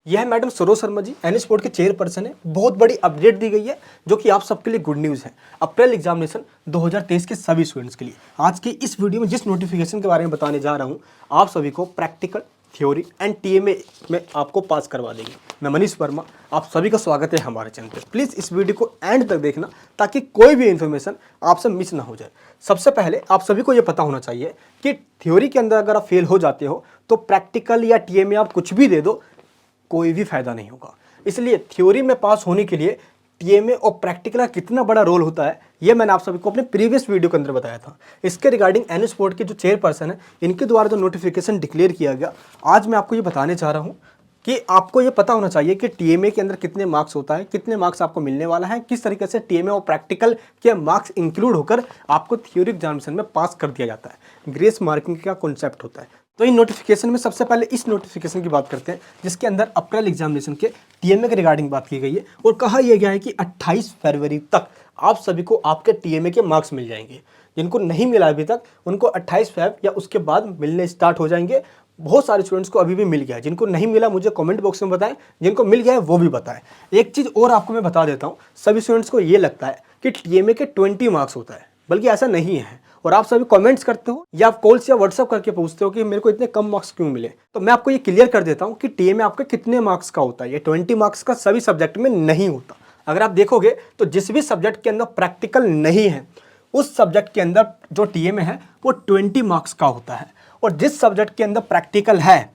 यह है madam Saroj Sharma ji, NH board के चेयरपर्सन है। बहुत बड़ी अपडेट दी गई है जो कि आप सबके लिए गुड न्यूज़ है। अप्रैल एग्जामिनेशन 2023 के सभी स्टूडेंट्स के लिए आज की इस वीडियो में जिस नोटिफिकेशन के बारे में बताने जा रहा हूं, आप सभी को प्रैक्टिकल, थ्योरी एंड टीएमए में आपको पास करवा देंगे। मैं मनीष वर्मा, आप सभी का स्वागत है हमारे चैनल पर। प्लीज़ इस वीडियो को एंड तक देखना ताकि कोई भी इन्फॉर्मेशन आपसे मिस ना हो जाए। सबसे पहले आप सभी को यह पता होना चाहिए कि थ्योरी के अंदर अगर आप फेल हो जाते हो तो प्रैक्टिकल या टीएमए आप कुछ भी दे दो, कोई भी फायदा नहीं होगा। इसलिए थ्योरी में पास होने के लिए टीएमए और प्रैक्टिकल का कितना बड़ा रोल होता है, ये मैंने आप सभी को अपने प्रीवियस वीडियो के अंदर बताया था। इसके रिगार्डिंग एनएच बोर्ड के जो चेयरपर्सन है, इनके द्वारा जो नोटिफिकेशन डिक्लेयर किया गया, आज मैं आपको ये बताने चाह रहा हूँ कि आपको ये पता होना चाहिए कि टीएमए के अंदर कितने मार्क्स होता है, कितने मार्क्स आपको मिलने वाला है, किस तरीके से टीएमए और प्रैक्टिकल के मार्क्स इंक्लूड होकर आपको थ्योरी एग्जामिनेशन में पास कर दिया जाता है। ग्रेस मार्किंग का कॉन्सेप्ट होता है। तो इन नोटिफिकेशन में सबसे पहले इस नोटिफिकेशन की बात करते हैं, जिसके अंदर अप्रैल एग्जामिनेशन के टीएमए के रिगार्डिंग बात की गई है और कहा यह गया है कि 28 फरवरी तक आप सभी को आपके टीएमए के मार्क्स मिल जाएंगे। जिनको नहीं मिला अभी तक उनको 28 फरवरी या उसके बाद मिलने स्टार्ट हो जाएंगे। बहुत सारे स्टूडेंट्स को अभी भी मिल गया है। जिनको नहीं मिला मुझे कमेंट बॉक्स में बताएं, जिनको मिल गया है वो भी बताएं। एक चीज़ और आपको मैं बता देता हूँ, सभी स्टूडेंट्स को ये लगता है कि टीएमए के 20 मार्क्स होता है, बल्कि ऐसा नहीं है। और आप सभी कमेंट्स करते हो या आप कॉल्स या व्हाट्सअप करके पूछते हो कि मेरे को इतने कम मार्क्स क्यों मिले। तो मैं आपको ये क्लियर कर देता हूँ कि टीएमए आपके कितने मार्क्स का होता है। ये 20 मार्क्स का सभी सब्जेक्ट में नहीं होता। अगर आप देखोगे तो जिस भी सब्जेक्ट के अंदर प्रैक्टिकल नहीं है, उस सब्जेक्ट के अंदर जो टीएमए है वो 20 मार्क्स का होता है। और जिस सब्जेक्ट के अंदर प्रैक्टिकल है,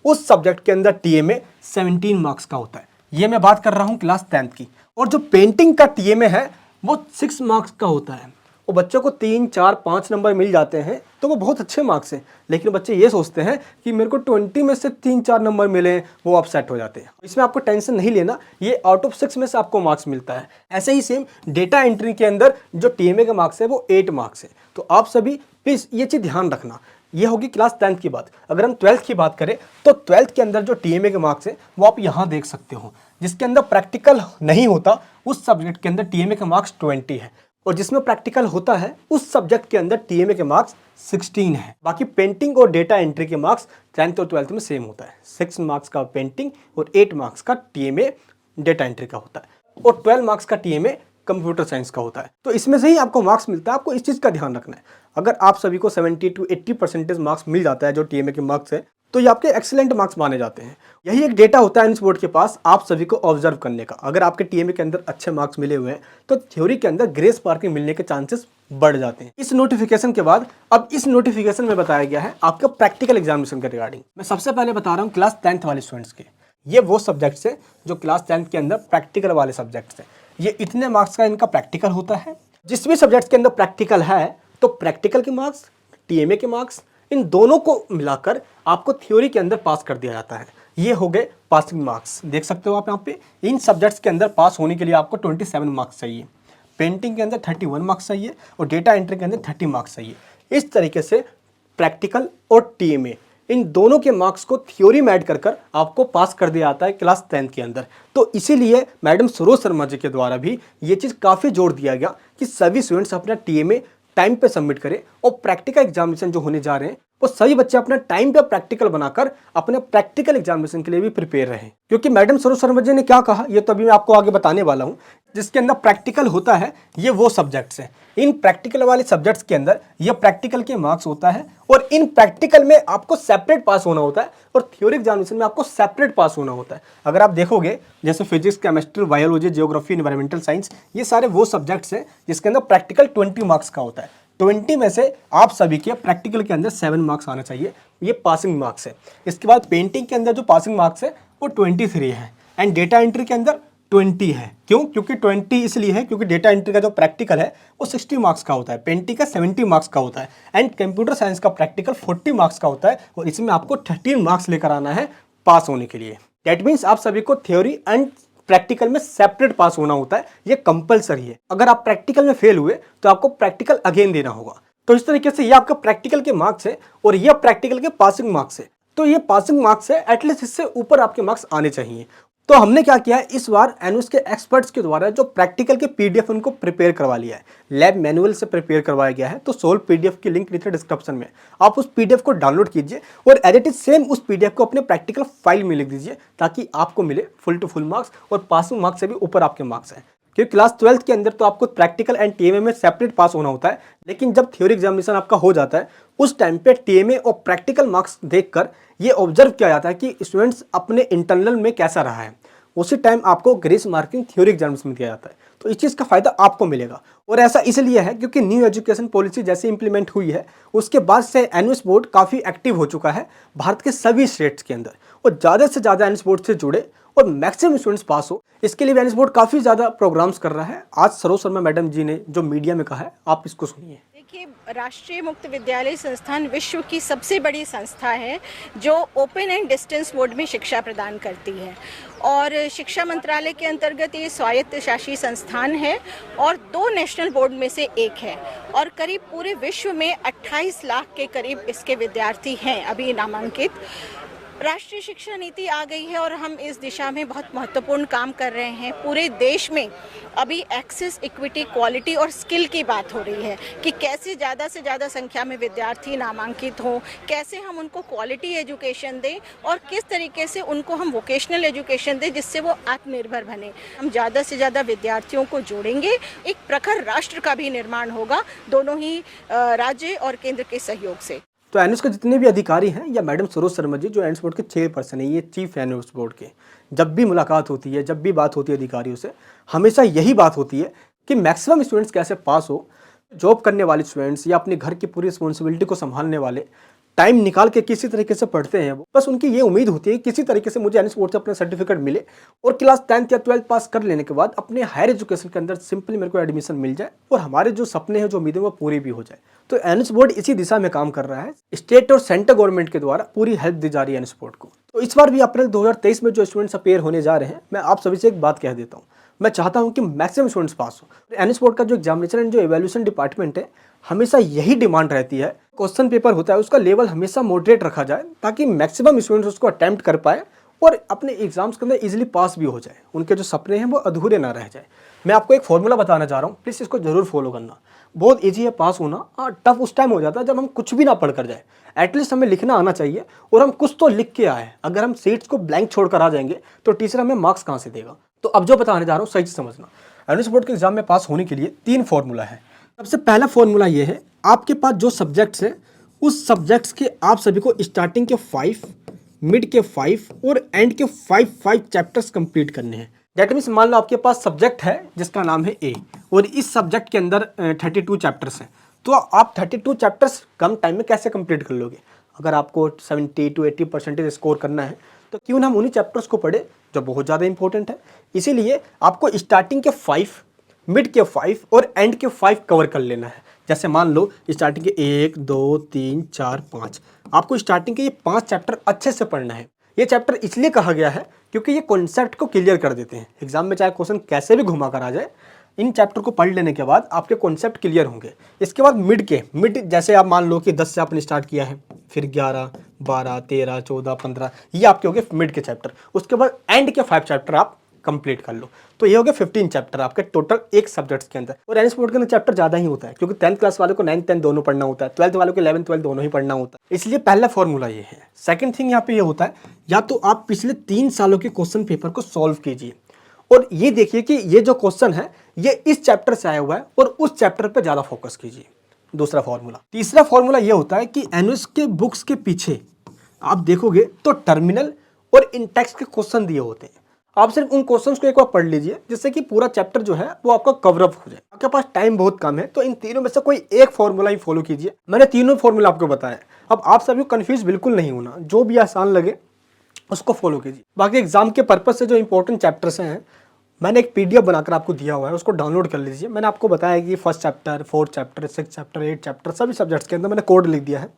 उस सब्जेक्ट के अंदर टीएमए 17 मार्क्स का होता है। ये मैं बात कर रहा हूँ क्लास 10th की। और जो पेंटिंग का टीएमए है वो 6 मार्क्स का होता है। वो बच्चों को 3, 4, 5 नंबर मिल जाते हैं तो वो बहुत अच्छे मार्क्स हैं। लेकिन बच्चे ये सोचते हैं कि मेरे को 20 में से 3, 4 नंबर मिले, वो अपसेट हो जाते हैं। इसमें आपको टेंशन नहीं लेना, ये आउट ऑफ 6 में से आपको मार्क्स मिलता है। ऐसे ही सेम डेटा एंट्री के अंदर जो टीएमए का मार्क्स है वो 8 मार्क्स है। तो आप सभी प्लीज़ ये चीज़ ध्यान रखना। ये होगी क्लास 10th की बात। अगर हम 12th की बात करें तो 12th के अंदर जो टीएमए के मार्क्स है वो आप यहाँ देख सकते हो। जिसके अंदर प्रैक्टिकल नहीं होता उस सब्जेक्ट के अंदर टीएमए के मार्क्स 20 है, और जिसमें प्रैक्टिकल होता है उस सब्जेक्ट के अंदर टीएमए के मार्क्स 16 है। बाकी पेंटिंग और डेटा एंट्री के मार्क्स 10th और 12th में सेम होता है। 6 मार्क्स का पेंटिंग और 8 मार्क्स का टीएमए डेटा एंट्री का होता है, और 12 मार्क्स का टीएमए कंप्यूटर साइंस का होता है। तो इसमें से ही आपको मार्क्स मिलता है। आपको इस चीज़ का ध्यान रखना है। अगर आप सभी को 70 to 80% मार्क्स मिल जाता है जो टीएमए के मार्क्स है, तो ये आपके एक्सीलेंट मार्क्स माने जाते हैं। यही एक डेटा होता है एनएच बोर्ड के पास आप सभी को ऑब्जर्व करने का। अगर आपके टीएमए के अंदर अच्छे मार्क्स मिले हुए हैं तो थ्योरी के अंदर ग्रेस मार्किंग मिलने के चांसेस बढ़ जाते हैं। इस नोटिफिकेशन के बाद अब इस नोटिफिकेशन में बताया गया है आपका प्रैक्टिकल एग्जामिनेशन के रिगार्डिंग। मैं सबसे पहले बता रहा हूँ क्लास 10th वाले स्टूडेंट्स के। ये वो सब्जेक्ट्स है जो क्लास 10th के अंदर प्रैक्टिकल वाले सब्जेक्ट्स हैं। ये इतने मार्क्स का इनका प्रैक्टिकल होता है। जिस भी सब्जेक्ट्स के अंदर प्रैक्टिकल है तो प्रैक्टिकल के मार्क्स, टीएमए के मार्क्स, इन दोनों को मिलाकर आपको थ्योरी के अंदर पास कर दिया जाता है। ये हो गए पासिंग मार्क्स। देख सकते हो आप यहाँ पे। इन सब्जेक्ट्स के अंदर पास होने के लिए आपको 27 मार्क्स चाहिए, पेंटिंग के अंदर 31 मार्क्स चाहिए और डेटा एंट्री के अंदर 30 मार्क्स चाहिए। इस तरीके से प्रैक्टिकल और टीएमए इन दोनों के मार्क्स को थ्योरी में ऐड कर आपको पास कर दिया जाता है क्लास 10th के अंदर। तो इसीलिए मैडम सरोज शर्मा जी के द्वारा भी ये चीज़ काफ़ी जोर दिया गया कि सभी स्टूडेंट्स अपना टीएमए टाइम पे सबमिट करें, और प्रैक्टिकल एग्जामिनेशन जो होने जा रहे हैं वो सभी बच्चे अपना टाइम पे प्रैक्टिकल बनाकर अपने प्रैक्टिकल एग्जामिनेशन के लिए भी प्रिपेयर रहें। क्योंकि मैडम सरोज शर्मा जी ने क्या कहा ये तो अभी मैं आपको आगे बताने वाला हूँ। जिसके अंदर प्रैक्टिकल होता है ये वो सब्जेक्ट्स हैं। इन प्रैक्टिकल वाले सब्जेक्ट्स के अंदर ये प्रैक्टिकल के मार्क्स होता है, और इन प्रैक्टिकल में आपको सेपरेट पास होना होता है और थ्योरी एग्जामिनेशन में आपको सेपरेट पास होना होता है। अगर आप देखोगे जैसे physics, chemistry, biology, geography, environmental science, ये सारे वो सब्जेक्ट्स हैं जिसके अंदर प्रैक्टिकल 20 मार्क्स का होता है। 20 में से आप सभी के प्रैक्टिकल के अंदर 7 मार्क्स आना चाहिए। ये पासिंग मार्क्स है। इसके बाद पेंटिंग के अंदर जो पासिंग मार्क्स है वो 23 है, एंड डेटा एंट्री के अंदर 20 है। क्यों? क्योंकि 20 इसलिए है क्योंकि डेटा एंट्री का जो प्रैक्टिकल है वो 60 मार्क्स का होता है, पेंटिंग का 70 मार्क्स का होता है, एंड कंप्यूटर साइंस का प्रैक्टिकल 40 मार्क्स का होता है, और इसमें आपको 13 मार्क्स लेकर आना है पास होने के लिए। दैट मीन्स आप सभी को थ्योरी एंड प्रैक्टिकल में सेपरेट पास होना होता है। ये कंपलसरी है। अगर आप प्रैक्टिकल में फेल हुए तो आपको प्रैक्टिकल अगेन देना होगा। तो इस तरीके से ये आपका प्रैक्टिकल के मार्क्स है और ये प्रैक्टिकल के पासिंग मार्क्स है। तो ये पासिंग मार्क्स है, एटलीस्ट इससे ऊपर आपके मार्क्स आने चाहिए। तो हमने क्या किया है, इस बार एनयूएस के एक्सपर्ट्स के द्वारा जो प्रैक्टिकल के पीडीएफ उनको प्रिपेयर करवा लिया है, लैब मैनुअल से प्रिपेयर करवाया गया है। तो सोल्व पीडीएफ की लिंक नीचे डिस्क्रिप्शन में, आप उस पीडीएफ को डाउनलोड कीजिए और एज इट इज सेम उस पीडीएफ को अपने प्रैक्टिकल फाइल में लिख दीजिए, ताकि आपको मिले फुल टू फुल मार्क्स और पासिंग मार्क्स से भी ऊपर आपके मार्क्स हैं। क्योंकि क्लास 12th के अंदर तो आपको प्रैक्टिकल एंड टीएमए में सेपरेट पास होना होता है, लेकिन जब थ्योरी एग्जामिनेशन आपका हो जाता है उस टाइम पे टीएमए और प्रैक्टिकल मार्क्स देखकर ये ऑब्जर्व किया जाता है कि स्टूडेंट्स अपने इंटरनल में कैसा रहा है। उसी टाइम आपको ग्रेस मार्किंग थ्योरी एग्जाम्स में दिया जाता है। तो इस चीज़ का फायदा आपको मिलेगा। और ऐसा इसलिए है क्योंकि न्यू एजुकेशन पॉलिसी जैसे इंप्लीमेंट हुई है उसके बाद से एनयूएस बोर्ड काफ़ी एक्टिव हो चुका है भारत के सभी स्टेट्स के अंदर, और ज़्यादा से ज़्यादा एनयूएस बोर्ड से जुड़े और मैक्सिमम स्टूडेंट्स पास हो, इसके लिए एनयूएस बोर्ड काफ़ी ज़्यादा प्रोग्राम्स कर रहा है। आज सरोज शर्मा मैडम जी ने जो मीडिया में कहा है, आप इसको सुनिए। देखिए, राष्ट्रीय मुक्त विद्यालय संस्थान विश्व की सबसे बड़ी संस्था है जो ओपन एंड डिस्टेंस मोड में शिक्षा प्रदान करती है, और शिक्षा मंत्रालय के अंतर्गत ये स्वायत्त शासी संस्थान है और 2 नेशनल बोर्ड में से एक है, और करीब पूरे विश्व में 28 लाख के करीब इसके विद्यार्थी हैं अभी नामांकित। राष्ट्रीय शिक्षा नीति आ गई है और हम इस दिशा में बहुत महत्वपूर्ण काम कर रहे हैं। पूरे देश में अभी एक्सेस, इक्विटी, क्वालिटी और स्किल की बात हो रही है कि कैसे ज़्यादा से ज़्यादा संख्या में विद्यार्थी नामांकित हों, कैसे हम उनको क्वालिटी एजुकेशन दें और किस तरीके से उनको हम वोकेशनल एजुकेशन दें जिससे वो आत्मनिर्भर बने। हम ज़्यादा से ज़्यादा विद्यार्थियों को जोड़ेंगे, एक प्रखर राष्ट्र का भी निर्माण होगा, दोनों ही राज्य और केंद्र के सहयोग से। तो एनयूएस के जितने भी अधिकारी हैं या मैडम सरोज शर्मा जी जो एनयूएस बोर्ड के चेयरपर्सन है, ये चीफ है एनयूएस बोर्ड के, जब भी मुलाकात होती है, जब भी बात होती है अधिकारियों से, हमेशा यही बात होती है कि मैक्सिमम स्टूडेंट्स कैसे पास हो। जॉब करने वाले स्टूडेंट्स या अपने घर की पूरी रिस्पॉन्सिबिलिटी को संभालने वाले टाइम निकाल के किसी तरीके से पढ़ते हैं, वो बस उनकी ये उम्मीद होती है कि किसी तरीके से मुझे एनयूएस बोर्ड से अपना सर्टिफिकेट मिले और क्लास 10th या 12th पास कर लेने के बाद अपने हायर एजुकेशन के अंदर सिंपली मेरे को एडमिशन मिल जाए और हमारे जो सपने हैं, जो उम्मीदें, वो पूरी भी हो जाए। तो एनयूएस बोर्ड इसी दिशा में काम कर रहा है। स्टेट और सेंट्रल गवर्नमेंट के द्वारा पूरी हेल्प दी जा रही है एनयूएस बोर्ड को। तो इस बार भी अप्रैल 2023 में जो स्टूडेंट्स अपेयर होने जा रहे हैं, मैं आप सभी से एक बात कह देता हूँ, मैं चाहता हूं कि मैक्सिमम स्टूडेंट्स पास हो। एनयूएस बोर्ड का जो एग्जामिनेशन एंड जो एवेल्यूएशन डिपार्टमेंट है, हमेशा यही डिमांड रहती है, क्वेश्चन पेपर होता है उसका लेवल हमेशा मॉडरेट रखा जाए ताकि मैक्सिमम स्टूडेंट्स उसको अटेम्प्ट कर पाए और अपने एग्जाम्स के अंदर इजीली पास भी हो जाए, उनके जो सपने हैं वो अधूरे ना रह जाए। मैं आपको एक फॉर्मूला बताना चाह रहा हूँ, प्लीज़ इसको जरूर फॉलो करना। बहुत ईजी है पास होना, टफ उस टाइम हो जाता है जब हम कुछ भी ना पढ़ कर जाए। एटलीस्ट हमें लिखना आना चाहिए और हम कुछ तो लिख के आए। अगर हम सीट्स को ब्लैंक छोड़ कर आ जाएंगे तो टीचर हमें मार्क्स कहाँ से देगा। तो अब जो बताने जा रहा हूँ सही से समझना। एनयूएस बोर्ड के एग्जाम में पास होने के लिए 3 फार्मूला है। सबसे पहला फार्मूला ये है, आपके पास जो सब्जेक्ट्स हैं उस सब्जेक्ट्स के आप सभी को स्टार्टिंग के 5, मिड के 5 और एंड के 5 चैप्टर्स कंप्लीट करने हैं। दैट मीन्स मान लो आपके पास सब्जेक्ट है जिसका नाम है ए और इस सब्जेक्ट के अंदर 32 चैप्टर्स हैं, तो आप 32 चैप्टर्स कम टाइम में कैसे कंप्लीट कर लोगे। अगर आपको 70 to 80% स्कोर करना है तो क्यों ना हम उन्हीं चैप्टर्स को पढ़े जो बहुत ज़्यादा इंपॉर्टेंट है। इसीलिए आपको स्टार्टिंग के 5, मिड के 5 और एंड के 5 कवर कर लेना है। जैसे मान लो स्टार्टिंग के 1, 2, 3, 4, 5, आपको स्टार्टिंग के ये 5 चैप्टर अच्छे से पढ़ना है। ये चैप्टर इसलिए कहा गया है क्योंकि ये कॉन्सेप्ट को क्लियर कर देते हैं। एग्जाम में चाहे क्वेश्चन कैसे भी घुमा कर आ जाए, इन चैप्टर को पढ़ लेने के बाद आपके कॉन्सेप्ट क्लियर होंगे। इसके बाद मिड जैसे आप मान लो कि 10 से आपने स्टार्ट किया है, फिर 11, 12, 13, 14, 15, ये आपके हो गए मिड के चैप्टर। उसके बाद एंड के 5 चैप्टर आप कंप्लीट कर लो, तो ये हो गया 15 चैप्टर आपके टोटल एक सब्जेक्ट्स के अंदर। और एनयूएस बोर्ड के अंदर चैप्टर ज़्यादा ही होता है क्योंकि 10th क्लास वालों को 9th 10th दोनों पढ़ना होता है, 12th वालों को 11th 12th दोनों ही पढ़ना होता है। इसलिए पहला फॉर्मूला ये है। सेकंड थिंग यहाँ पे ये होता है, या तो आप पिछले 3 सालों के क्वेश्चन पेपर को सॉल्व कीजिए और ये देखिए कि ये जो क्वेश्चन है ये इस चैप्टर से आया हुआ है और उस चैप्टर पर ज़्यादा फोकस कीजिए। दूसरा फॉर्मूला। तीसरा फॉर्मूला ये होता है कि एनयूएस के बुक्स के पीछे आप देखोगे तो टर्मिनल और इंटेक्स्ट के क्वेश्चन दिए होते हैं। आप सिर्फ उन क्वेश्चंस को एक बार पढ़ लीजिए जिससे कि पूरा चैप्टर जो है वो आपका कवर अप हो जाए। आपके पास टाइम बहुत कम है तो इन तीनों में से कोई एक फॉर्मूला ही फॉलो कीजिए। मैंने तीनों फॉर्मूला आपको बताया। अब आप सभी को कंफ्यूज बिल्कुल नहीं होना, जो भी आसान लगे उसको फॉलो कीजिए। बाकी एग्जाम के पर्पज से जो इंपॉर्टेंट चैप्टर्स हैं मैंने एक पीडीएफ बनाकर आपको दिया हुआ है, उसको डाउनलोड कर लीजिए। मैंने आपको बताया कि 1st chapter, 4th chapter, 6th chapter, 8th chapter सभी सब्जेक्ट्स के अंदर मैंने कोड लिख दिया है,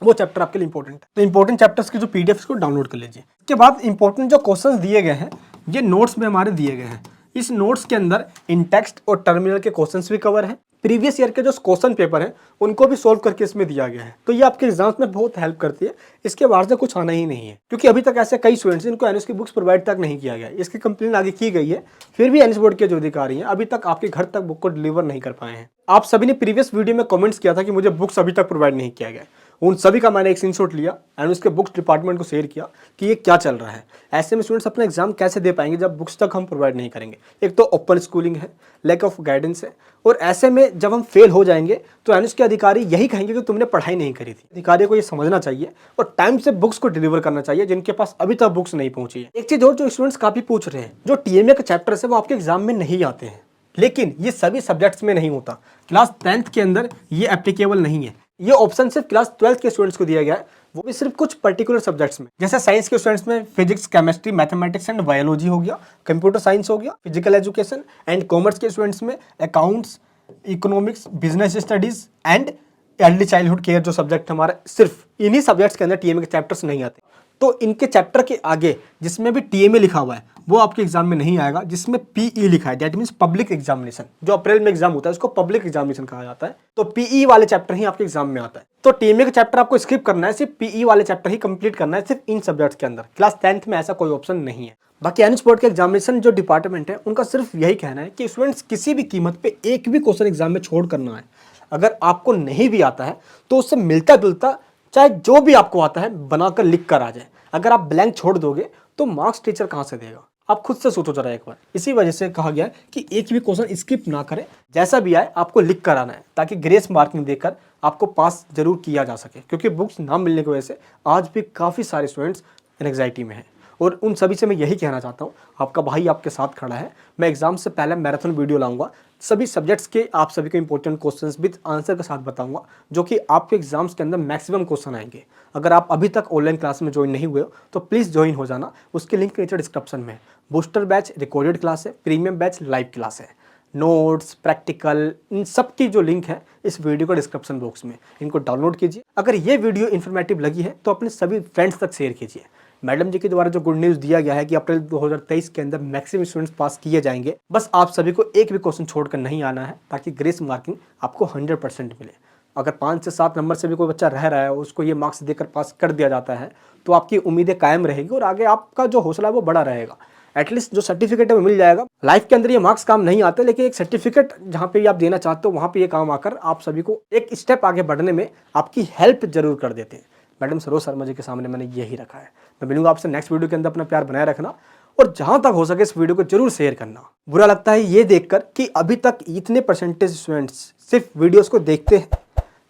वो चैप्टर आपके लिए इंपॉर्टेंट है। तो इंपॉर्टेंट चैप्टर्स की जो पीडीएफ को डाउनलोड कर लीजिए। इसके बाद इंपॉर्टेंट जो क्वेश्चंस दिए गए हैं ये नोट्स में हमारे दिए गए हैं। इस नोट्स के अंदर इंटेक्स्ट और टर्मिनल के क्वेश्चंस भी कवर हैं प्रीवियस ईयर के जो क्वेश्चन पेपर हैं उनको भी सोल्व करके इसमें दिया गया है। तो ये आपके एग्जाम्स में बहुत हेल्प करती है। इसके बाहर से कुछ आना ही नहीं है, क्योंकि अभी तक ऐसे कई स्टूडेंट्स जिनको एनएस की बुक्स प्रोवाइड तक नहीं किया गया। इसकी कंप्लेन आगे की गई है, फिर भी एनएस बोर्ड के जो अधिकारी हैं अभी तक आपके घर तक बुक को डिलीवर नहीं कर पाए हैं। आप सभी ने प्रीवियस वीडियो में कमेंट्स किया था कि मुझे बुक्स अभी तक प्रोवाइड नहीं किया गया। उन सभी का मैंने एक स्क्रीनशॉट लिया एंड उसके बुक्स डिपार्टमेंट को शेयर किया कि ये क्या चल रहा है। ऐसे में स्टूडेंट्स अपना एग्जाम कैसे दे पाएंगे जब बुक्स तक हम प्रोवाइड नहीं करेंगे। एक तो ओपन स्कूलिंग है, लैक ऑफ गाइडेंस है, और ऐसे में जब हम फेल हो जाएंगे तो एनएस के अधिकारी यही कहेंगे कि तुमने पढ़ाई नहीं करी थी। अधिकारियों को ये समझना चाहिए और टाइम से बुक्स को डिलीवर करना चाहिए जिनके पास अभी तक बुक्स नहीं पहुंची है। एक चीज और जो स्टूडेंट्स काफी पूछ रहे हैं, जो टीएमए के चैप्टर्स है वो आपके एग्जाम में नहीं आते हैं, लेकिन ये सभी सब्जेक्ट्स में नहीं होता। क्लास 10th के अंदर ये एप्लीकेबल नहीं है। ये ऑप्शन सिर्फ क्लास 12th के स्टूडेंट्स को दिया गया है, वो भी सिर्फ कुछ पर्टिकुलर सब्जेक्ट्स में। जैसे साइंस के स्टूडेंट्स में physics, chemistry, mathematics and biology हो गया, कंप्यूटर साइंस हो गया, फिजिकल एजुकेशन एंड कॉमर्स के स्टूडेंट्स में accounts, economics, business studies and early childhood care जो सब्जेक्ट हमारा, सिर्फ इन्हीं सब्जेक्ट्स के अंदर टीएमए के चैप्टर्स नहीं आते। तो इनके चैप्टर के आगे जिसमें भी टीएमए लिखा हुआ है वो आपके एग्जाम में नहीं आएगा। जिसमें पीई लिखा है, दैट मीन्स पब्लिक एग्जामिनेशन, जो अप्रैल में एग्जाम होता है उसको पब्लिक एग्जामिनेशन कहा जाता है। तो पीई वाले चैप्टर ही आपके एग्जाम में आता है। तो टीएमए का चैप्टर आपको स्किप करना है, सिर्फ पीई वाले चैप्टर ही कंप्लीट करना है, सिर्फ इन सब्जेक्ट्स के अंदर। क्लास 10th में ऐसा कोई ऑप्शन नहीं है। बाकी एनएस बोर्ड के एग्जामिनेशन जो डिपार्टमेंट है उनका सिर्फ यही कहना है कि स्टूडेंट्स किसी भी कीमत पे एक भी क्वेश्चन एग्जाम में छोड़ करना है। अगर आपको नहीं भी आता है तो उससे मिलता जुलता चाहे जो भी आपको आता है बनाकर लिख कर आ जाए। अगर आप ब्लैंक छोड़ दोगे तो मार्क्स टीचर कहाँ से देगा? आप खुद से सोचो जरा एक बार। इसी वजह से कहा गया है कि एक भी क्वेश्चन स्किप ना करें, जैसा भी आए आपको लिख कर आना है, ताकि ग्रेस मार्किंग देकर आपको पास जरूर किया जा सके। क्योंकि बुक्स ना मिलने की वजह से आज भी काफ़ी सारे स्टूडेंट्स एंग्जाइटी में हैं, और उन सभी से मैं यही कहना चाहता हूँ, आपका भाई आपके साथ खड़ा है। मैं एग्जाम से पहले मैराथन वीडियो लाऊंगा, सभी सब्जेक्ट्स के आप सभी को इंपॉर्टेंट क्वेश्चंस विद आंसर के साथ बताऊंगा, जो कि आपके एग्जाम्स के अंदर मैक्सिमम क्वेश्चन आएंगे। अगर आप अभी तक ऑनलाइन क्लास में ज्वाइन नहीं हुए हो तो प्लीज़ ज्वाइन हो जाना, उसके लिंक नीचे डिस्क्रिप्शन में है। बूस्टर बैच रिकॉर्डेड क्लास है, प्रीमियम बैच लाइव क्लास है, नोट्स, प्रैक्टिकल, इन सब की जो लिंक है इस वीडियो का डिस्क्रिप्शन बॉक्स में, इनको डाउनलोड कीजिए। अगर ये वीडियो इन्फॉर्मेटिव लगी है तो अपने सभी फ्रेंड्स तक शेयर कीजिए। मैडम जी के द्वारा जो गुड न्यूज़ दिया गया है कि अप्रैल 2023 के अंदर मैक्सिमम स्टूडेंट्स पास किए जाएंगे, बस आप सभी को एक भी क्वेश्चन छोड़कर नहीं आना है, ताकि ग्रेस मार्किंग आपको 100% मिले। अगर 5 से 7 नंबर से भी कोई बच्चा रह रहा है, उसको ये मार्क्स देकर पास कर दिया जाता है, तो आपकी उम्मीदें कायम रहेगी और आगे आपका जो हौसला है वो बड़ा रहेगा। एटलीस्ट जो सर्टिफिकेट है वो मिल जाएगा। लाइफ के अंदर ये मार्क्स काम नहीं आते, लेकिन एक सर्टिफिकेट जहाँ पे आप देना चाहते हो वहाँ पे ये काम आकर आप सभी को एक स्टेप आगे बढ़ने में आपकी हेल्प जरूर कर देते हैं। मैडम सरोज शर्मा जी के सामने मैंने यही रखा है। मैं मिलूंगा आपसे नेक्स्ट वीडियो के अंदर। अपना प्यार बनाए रखना और जहां तक हो सके इस वीडियो को जरूर शेयर करना। बुरा लगता है ये देखकर कि अभी तक इतने परसेंटेज स्टूडेंट्स सिर्फ वीडियोस को देखते हैं,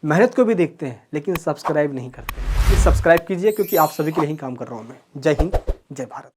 मेहनत को भी देखते हैं, लेकिन सब्सक्राइब नहीं करते। प्लीज सब्सक्राइब कीजिए, क्योंकि आप सभी के लिए ही काम कर रहा हूं मैं। जय हिंद, जय भारत।